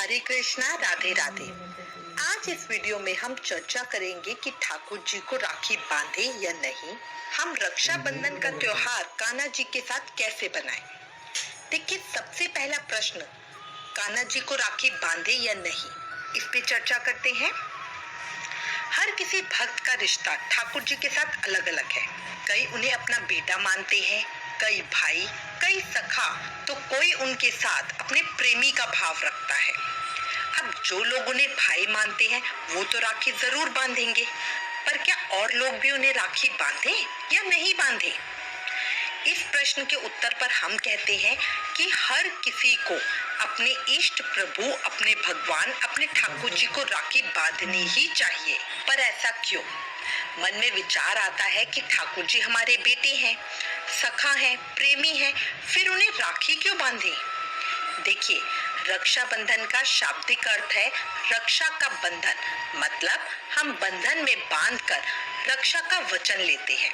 हरे कृष्णा, राधे राधे। आज इस वीडियो में हम चर्चा करेंगे कि ठाकुर जी को राखी बांधे या नहीं। हम रक्षाबंधन का त्योहार कान्हा जी के साथ कैसे बनाएं? देखिए, सबसे पहला प्रश्न, कान्हा जी को राखी बांधे या नहीं, इस पे चर्चा करते हैं। हर किसी भक्त का रिश्ता ठाकुर जी के साथ अलग अलग है। कई उन्हें अपना बेटा मानते हैं, कई भाई, कई सखा, तो कोई उनके साथ अपने प्रेमी का भाव रखता है। अब जो लोग उन्हें भाई मानते हैं वो तो राखी जरूर बांधेंगे, पर क्या और लोग भी उन्हें राखी बांधे या नहीं बांधे? इस प्रश्न के उत्तर पर हम कहते हैं कि हर किसी को अपने इष्ट प्रभु, अपने भगवान, अपने ठाकुर जी को राखी बांधनी ही चाहिए। पर ऐसा क्यों? मन में विचार आता है कि ठाकुर जी हमारे बेटे हैं, सखा हैं, प्रेमी हैं, फिर उन्हें राखी क्यों बांधे? देखिए, रक्षाबंधन का शाब्दिक अर्थ है रक्षा का बंधन, मतलब हम बंधन में बांधकर रक्षा का वचन लेते हैं।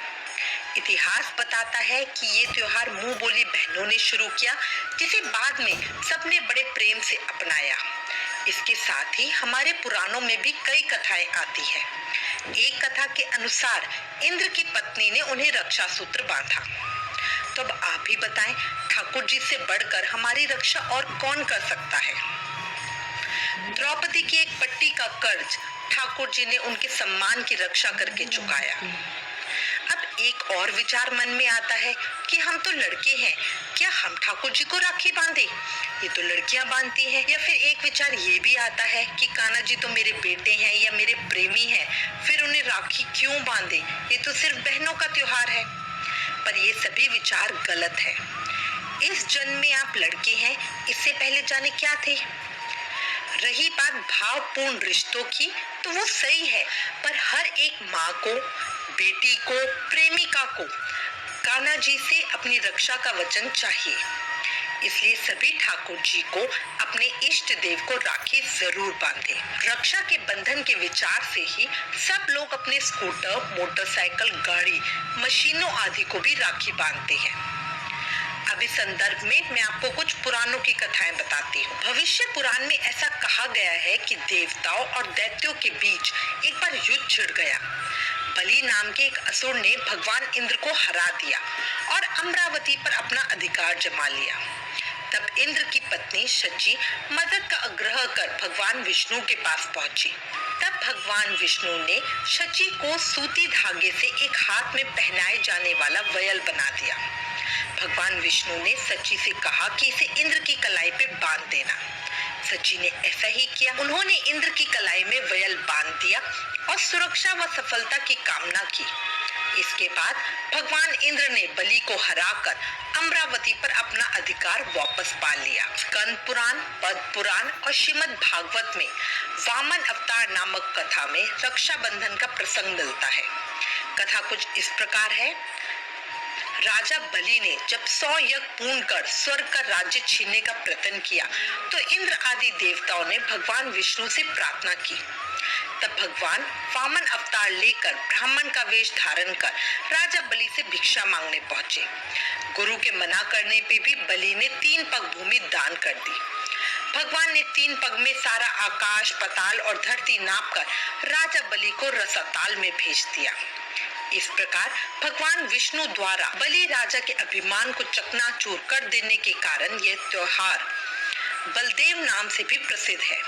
इतिहास बताता है कि ये त्योहार मुंह बोली बहनों ने शुरू किया, जिसे बाद में सबने बड़े प्रेम से अपनाया। इसके साथ ही हमारे पुराणों में भी कई कथाएं आती हैं। एक कथा के अनुसार इंद्र की पत्नी ने उन्हें रक्षा सूत्र बांधा। तो अब आप ही बताएं, ठाकुर जी से बढ़कर हमारी रक्षा और कौन कर सकता है? द्रौपदी की एक पट्टी का कर्ज ठाकुर जी ने उनके सम्मान की रक्षा करके चुकाया। अब एक और विचार मन में आता है कि हम तो लड़के हैं, क्या हम ठाकुर जी को राखी बांधे? ये तो लड़कियां बांधती हैं। या फिर एक विचार ये भी आता है कि कान्हा जी तो मेरे बेटे हैं या मेरे प्रेमी हैं, फिर उन्हें राखी क्यों बांधे? ये तो सिर्फ बहनों का त्योहार है। पर ये सभी विचार गलत है। इस जन्म में आप लड़के हैं, इससे पहले जाने क्या थे? रही बात भावपूर्ण रिश्तों की, तो वो सही है, पर हर एक माँ को, बेटी को, प्रेमिका को कान्हा जी से अपनी रक्षा का वचन चाहिए। इसलिए सभी ठाकुर जी को अपने इष्ट देव को राखी जरूर बांधे। रक्षा के बंधन के विचार से ही सब लोग अपने स्कूटर, मोटरसाइकिल, गाड़ी, मशीनों आदि को भी राखी बांधते हैं। अब इस संदर्भ में मैं आपको कुछ पुराणों की कथाएं बताती हूँ। भविष्य पुराण में ऐसा कहा गया है कि देवताओं और दैत्यों के बीच एक बार युद्ध छिड़ गया। बलि नाम के एक असुर ने भगवान इंद्र को हरा दिया और अमरावती पर अपना अधिकार जमा लिया। तब इंद्र की पत्नी शची मदद का आग्रह कर भगवान विष्णु के पास पहुंची। तब भगवान विष्णु ने शची को सूती धागे से एक हाथ में पहनाए जाने वाला वयल बना दिया। भगवान विष्णु ने शची से कहा कि इसे इंद्र की कलाई पे बांध देना। शची ने ऐसा ही किया। उन्होंने इंद्र की कलाई में वयल बांध दिया और सुरक्षा व सफलता की कामना की। इसके बाद भगवान इंद्र ने बलि को हराकर अमरावती पर अपना अधिकार वापस पा लिया। स्कंद पुराण, पद्म पुराण और श्रीमद् भागवत में वामन अवतार नामक कथा में रक्षाबंधन का प्रसंग मिलता है। कथा कुछ इस प्रकार है। राजा बलि ने जब 100 यज्ञ पूर्ण कर स्वर्ग का राज्य छीनने का प्रयत्न किया, तो इंद्र आदि देवताओं ने भगवान विष्णु से प्रार्थना की। तब भगवान वामन अवतार लेकर ब्राह्मण का वेश धारण कर राजा बलि से भिक्षा मांगने पहुंचे। गुरु के मना करने पे भी बलि ने 3 पग भूमि दान कर दी। भगवान ने 3 पग में सारा आकाश, पताल और धरती नापकर राजा बलि को रसाताल में भेज दिया। इस प्रकार भगवान विष्णु द्वारा बलि राजा के अभिमान को चकनाचूर कर देने के कारण यह त्योहार बलदेव नाम से भी प्रसिद्ध है।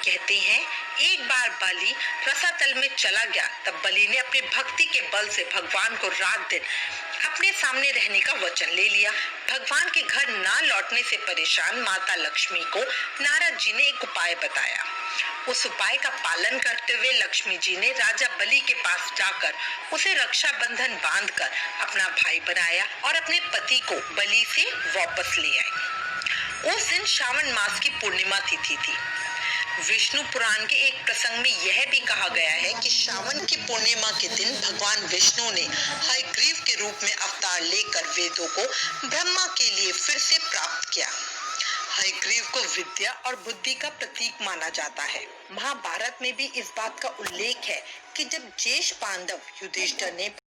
कहते हैं, एक बार बलि रसातल में चला गया, तब बलि ने अपनी भक्ति के बल से भगवान को रात दिन अपने सामने रहने का वचन ले लिया। भगवान के घर ना लौटने से परेशान माता लक्ष्मी को नारद जी ने एक उपाय बताया। उस उपाय का पालन करते हुए लक्ष्मी जी ने राजा बलि के पास जाकर उसे रक्षा बंधन बांधकर अपना भाई बनाया और अपने पति को बलि से वापस ले आए। उस दिन श्रावण मास की पूर्णिमा तिथि थी। विष्णु पुराण के एक प्रसंग में यह भी कहा गया है कि श्रावण की पूर्णिमा के दिन भगवान विष्णु ने हयग्रीव के रूप में अवतार लेकर वेदों को ब्रह्मा के लिए फिर से प्राप्त किया। हयग्रीव को विद्या और बुद्धि का प्रतीक माना जाता है। महाभारत में भी इस बात का उल्लेख है कि जब ज्येष्ठ पांडव युधिष्ठिर ने